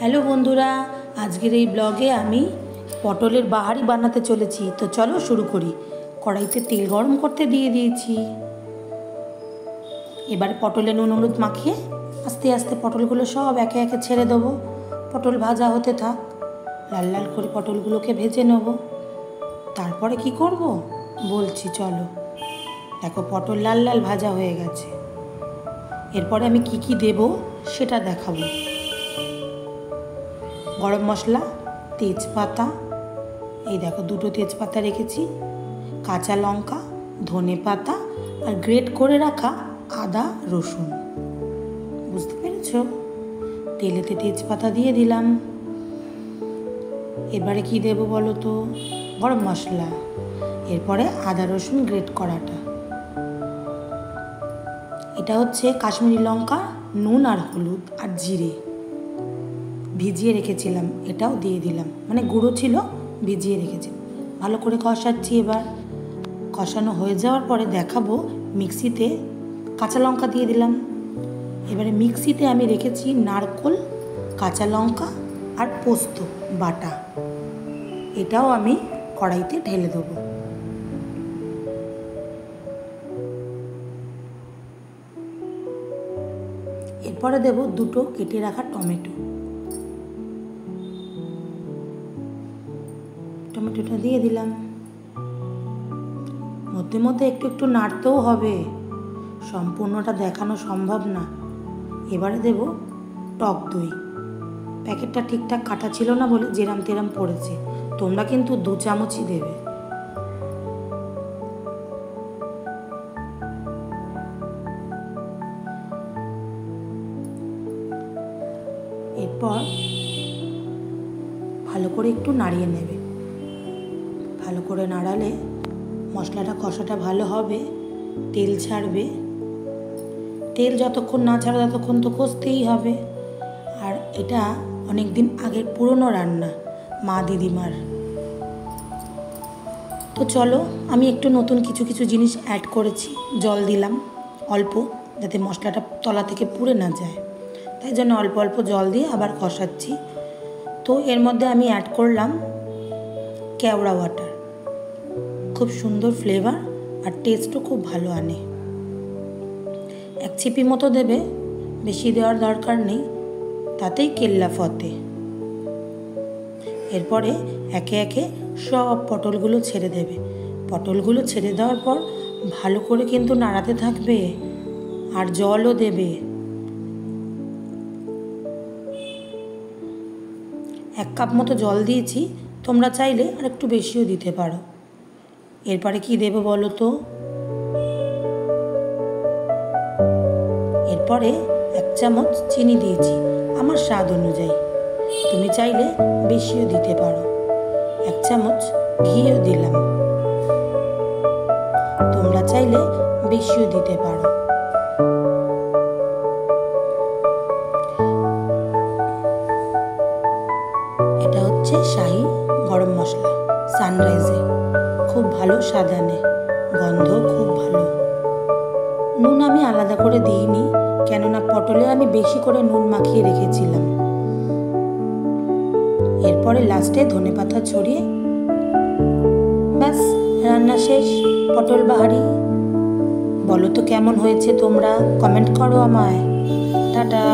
Hello বন্ধুরা, আজকের এই ব্লগে আমি পটলের বাহারি বানাতে চলেছি। তো চলো শুরু করি। কড়াইতে তেল গরম করতে দিয়ে দিয়েছি। এবারে পটলে নুন হলুদ মাখিয়ে আস্তে আস্তে পটলগুলো সব একে একে ছেড়ে দেবো। পটল ভাজা হতে থাক, লাল লাল করে পটলগুলোকে ভেজে নেব। তারপরে কি করব বলছি, চলো। দেখো পটল লাল লাল ভাজা হয়ে গেছে। এরপরে আমি কি কি দেব সেটা দেখাবো। গরম মশলা, তেজপাতা, এই দেখো দুটো তেজপাতা রেখেছি, কাঁচা লঙ্কা, ধনে পাতা আর গ্রেট করে রাখা আদা রসুন। বুঝতে পেরেছ? তেলেতে তেজপাতা দিয়ে দিলাম। এবারে কি দেব বলো তো? গরম মশলা, এরপরে আদা রসুন গ্রেট করাটা। এটা হচ্ছে কাশ্মীরি লঙ্কা, নুন আর হলুদ আর জিরে ভিজিয়ে রেখেছিলাম, এটাও দিয়ে দিলাম। মানে গুঁড়ো ছিল, ভিজিয়ে রেখেছিলাম। ভালো করে কষাচ্ছি। এবার কষানো হয়ে যাওয়ার পরে দেখাবো মিক্সিতে কাঁচা লঙ্কা দিয়ে দিলাম। এবারে মিক্সিতে আমি রেখেছি নারকোল, কাঁচা লঙ্কা আর পোস্ত বাটা, এটাও আমি কড়াইতে ঢেলে দেবো। এরপরে দেব দুটো কেটে রাখা টমেটো। টমেটোটা দিয়ে দিলাম। মধ্যে মধ্যে একটু একটু নাড়তেও হবে, সম্পূর্ণটা দেখানো সম্ভব না। এবারে দেব টক দই। প্যাকেটটা ঠিকঠাক কাটা ছিল না বলে যেরাম তেরাম পড়েছে, তোমরা কিন্তু 2 চামচই দেবে। এরপর ভালো করে একটু নাড়িয়ে নেবে। ভালো করে নাড়ালে মশলাটা কষাটা ভালো হবে, তেল ছাড়বে। তেল যতক্ষণ না ছাড়ে ততক্ষণ তো কষতেই হবে। আর এটা অনেক দিন আগের পুরনো রান্না, মা দিদিমার। তো চলো, আমি একটু নতুন কিছু কিছু জিনিস অ্যাড করেছি। জল দিলাম অল্প, যাতে মশলাটা তলা থেকে পুড়ে না যায়, তাই জন্য অল্প অল্প জল দিয়ে আবার কষাচ্ছি। তো এর মধ্যে আমি অ্যাড করলাম কেওড়া ওয়াটার। খুব সুন্দর ফ্লেভার আর টেস্টও খুব ভালো আনে। 1 চিপি মতো দেবে, বেশি দেওয়ার দরকার নেই, তাতেই কেল্লা ফতে। এরপরে একে একে সব পটলগুলো ছেড়ে দেবে। পটলগুলো ছেড়ে দেওয়ার পর ভালো করে কিন্তু নাড়াতে থাকবে আর জলও দেবে। 1 কাপ মতো জল দিয়েছি, তোমরা চাইলে আর একটু বেশিও দিতে পারো। এরপরে কি দেবো বলো তো? এরপরে 1 চামচ চিনি দিয়েছি আমার স্বাদ অনুযায়ী, তুমি চাইলে বেশিও দিতে পারো। 1 চামচ ঘিও দিলাম, তোমরা চাইলে বেশিও দিতে পারো। এটা হচ্ছে শাহি গরম মশলা, সানরাইজে, খুব ভালো স্বাদ আনে, গন্ধ খুব ভালো। নুন আমি আলাদা করে দিইনি, কেননা পটলে আমি বেশি করে নুন মাখিয়ে রেখেছিলাম। এরপরে লাস্টে ধনেপাতা ছড়িয়ে ব্যাস, রান্না শেষ। পটল বাহারি। বলো তো কেমন হয়েছে তোমরা, কমেন্ট করো আমায়। টাটা।